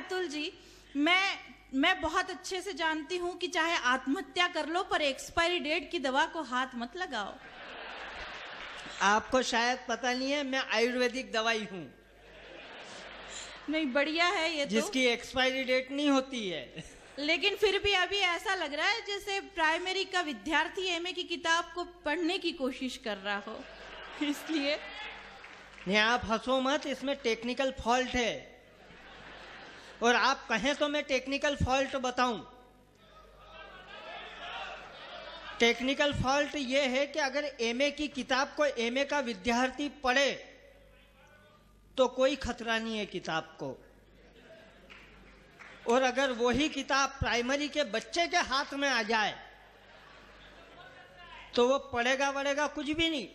अतुल जी, मैं बहुत अच्छे से जानती हूँ कि चाहे आत्महत्या कर लो पर एक्सपायरी डेट की दवा को हाथ मत लगाओ। आपको शायद पता नहीं है, मैं आयुर्वेदिक दवाई हूँ। नहीं, बढ़िया है ये तो, जिसकी एक्सपायरी डेट नहीं होती है। लेकिन फिर भी अभी ऐसा लग रहा है जैसे प्राइमरी का विद्यार्थी एमए की किताब को पढ़ने की कोशिश कर रहा हो, इसलिए। नहीं, आप हंसो मत, इसमें टेक्निकल फॉल्ट है। और आप कहें तो मैं टेक्निकल फॉल्ट बताऊं। टेक्निकल फॉल्ट ये है कि अगर एमए की किताब को एमए का विद्यार्थी पढ़े तो कोई खतरा नहीं है किताब को, और अगर वही किताब प्राइमरी के बच्चे के हाथ में आ जाए तो वो पढ़ेगा कुछ भी नहीं,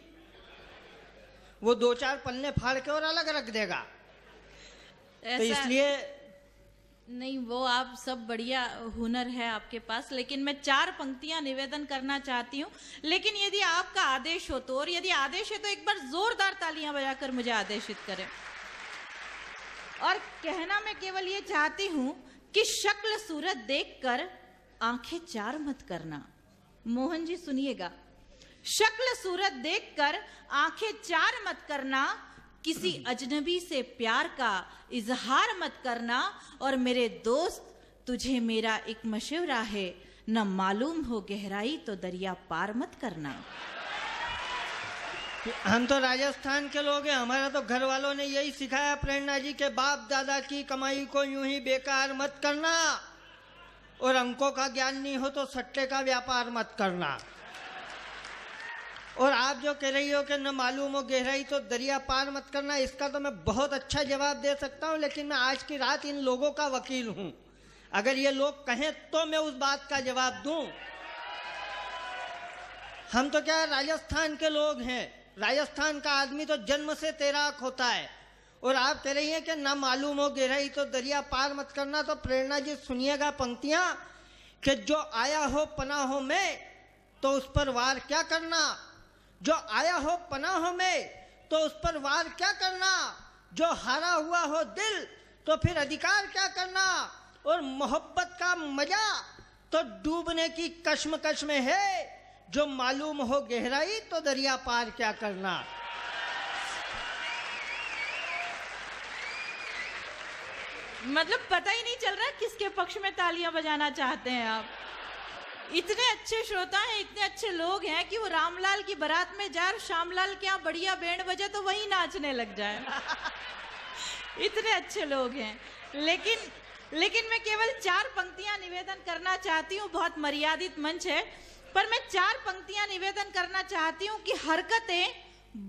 वो 2-4 पन्ने फाड़ के और अलग रख देगा। तो इसलिए नहीं, वो आप सब बढ़िया हुनर है आपके पास, लेकिन मैं 4 पंक्तियां निवेदन करना चाहती हूँ। लेकिन यदि आपका आदेश हो तो, और यदि आदेश है तो एक बार जोरदार तालियां बजाकर मुझे आदेशित करें। और कहना मैं केवल ये चाहती हूँ कि शक्ल सूरत देखकर आंखें 4 मत करना। मोहन जी सुनिएगा, शक्ल सूरत देखकर आंखें 4 मत करना, किसी अजनबी से प्यार का इजहार मत करना, और मेरे दोस्त तुझे मेरा एक मशवरा है, न मालूम हो गहराई तो दरिया पार मत करना। हम तो राजस्थान के लोग हैं, हमारा तो घर वालों ने यही सिखाया प्रेरणा जी के बाप दादा की कमाई को यूं ही बेकार मत करना, और अंकों का ज्ञान नहीं हो तो सट्टे का व्यापार मत करना। और आप जो कह रही हो कि न मालूम हो गहराई तो दरिया पार मत करना, इसका तो मैं बहुत अच्छा जवाब दे सकता हूं, लेकिन मैं आज की रात इन लोगों का वकील हूं। अगर ये लोग कहें तो मैं उस बात का जवाब दूं। हम तो क्या राजस्थान के लोग हैं, राजस्थान का आदमी तो जन्म से तैराक होता है, और आप कह रही हैं कि ना मालूम हो गहराई तो दरिया पार मत करना। तो प्रेरणा जी सुनिएगा पंक्तियां कि जो आया हो पनाहों में तो उस पर वार क्या करना, जो आया हो पनाहों में तो उस पर वार क्या करना, जो हारा हुआ हो दिल तो फिर अधिकार क्या करना, और मोहब्बत का मजा तो डूबने की कश्मकश में है, जो मालूम हो गहराई तो दरिया पार क्या करना। मतलब पता ही नहीं चल रहा किसके पक्ष में तालियां बजाना चाहते हैं आप। इतने अच्छे श्रोता हैं, इतने अच्छे लोग हैं कि वो रामलाल की बारात में जाए और श्यामलाल के यहाँ बढ़िया बैंड बजे तो वहीं नाचने लग जाए। इतने अच्छे लोग हैं। लेकिन मैं केवल 4 पंक्तियां निवेदन करना चाहती हूँ। बहुत मर्यादित मंच है, पर मैं 4 पंक्तियां निवेदन करना चाहती हूँ कि हरकतें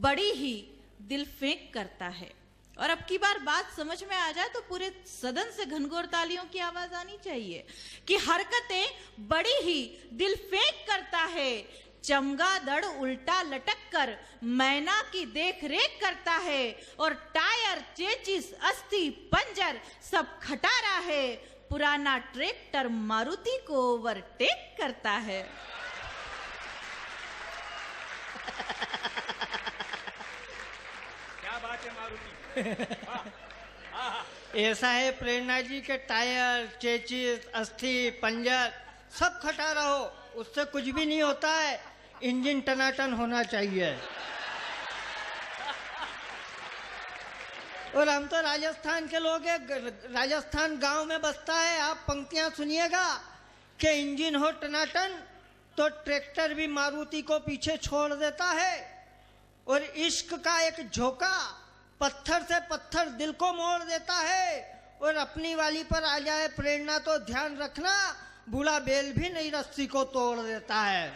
बड़ी ही दिल फेंक करता है। और अब की बार बात समझ में आ जाए तो पूरे सदन से घनघोर तालियों की आवाज आनी चाहिए कि हरकतें बड़ी ही दिल फेंक करता है, चमगादड़ उल्टा लटक कर मैना की देख रेख करता है, और टायर चेचिस अस्थि पंजर सब खटारा है, पुराना ट्रैक्टर मारुति को ओवरटेक करता है। क्या बात है मारुति। ऐसा है प्रेरणा जी के टायर चेचिस अस्थि पंजर सब खटारा हो, उससे कुछ भी नहीं होता है, इंजन टनाटन होना चाहिए। और हम तो राजस्थान के लोग हैं, राजस्थान गांव में बसता है। आप पंक्तियां सुनिएगा कि इंजन हो टनाटन तो ट्रैक्टर भी मारुति को पीछे छोड़ देता है, और इश्क का एक झोंका पत्थर से पत्थर दिल को मोड़ देता है, और अपनी वाली पर आ जाए प्रेरणा तो ध्यान रखना, बूढ़ा बेल भी नई रस्सी को तोड़ देता है।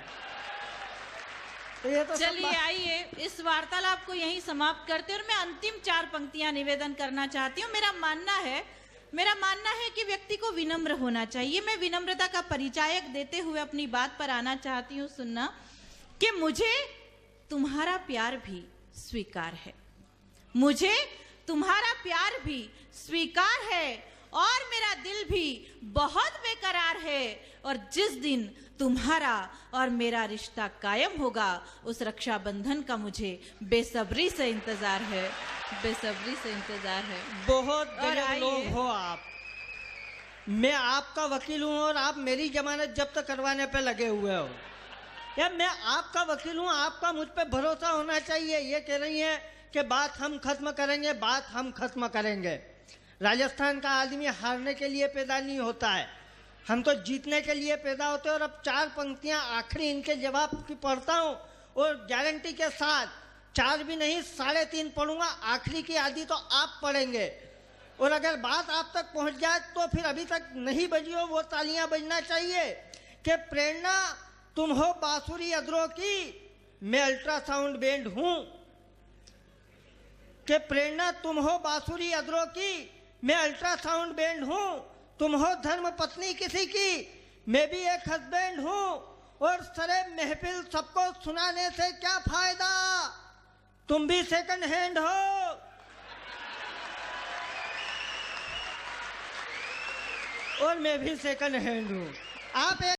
तो ये तो चलिए आइए इस वार्तालाप को यहीं समाप्त करते हैं, और मैं अंतिम 4 पंक्तियां निवेदन करना चाहती हूँ। मेरा मानना है कि व्यक्ति को विनम्र होना चाहिए। मैं विनम्रता का परिचायक देते हुए अपनी बात पर आना चाहती हूँ। सुनना कि मुझे तुम्हारा प्यार भी स्वीकार है, मुझे तुम्हारा प्यार भी स्वीकार है, और मेरा दिल भी बहुत बेकरार है, और जिस दिन तुम्हारा और मेरा रिश्ता कायम होगा उस रक्षाबंधन का मुझे बेसब्री से इंतजार है, बेसब्री से इंतजार है। बहुत गजब लोग हो आप। मैं आपका वकील हूं और आप मेरी जमानत जब्त करवाने पे लगे हुए हो। या मैं आपका वकील हूं, आपका मुझ पे भरोसा होना चाहिए। ये कह रही हैं कि बात हम खत्म करेंगे, बात हम खत्म करेंगे। राजस्थान का आदमी हारने के लिए पैदा नहीं होता है, हम तो जीतने के लिए पैदा होते हैं। और अब 4 पंक्तियां आखिरी इनके जवाब की पढ़ता हूं और गारंटी के साथ 4 भी नहीं 3.5 पढ़ूंगा। आखिरी की आधी तो आप पढ़ेंगे और अगर बात आप तक पहुंच जाए तो फिर अभी तक नहीं बजी हो वो तालियां बजना चाहिए कि प्रेरणा तुम हो बांसुरी अदरों की, मैं अल्ट्रासाउंड बैंड हूं। कि प्रेरणा तुम हो बांसुरी अदरों की, मैं अल्ट्रासाउंड बैंड हूं। तुम हो धर्म पत्नी किसी की, मैं भी एक हस्बैंड हूं। और सरे महफिल सबको सुनाने से क्या फायदा, तुम भी सेकंड हैंड हो और मैं भी सेकंड हैंड हूं। आप एक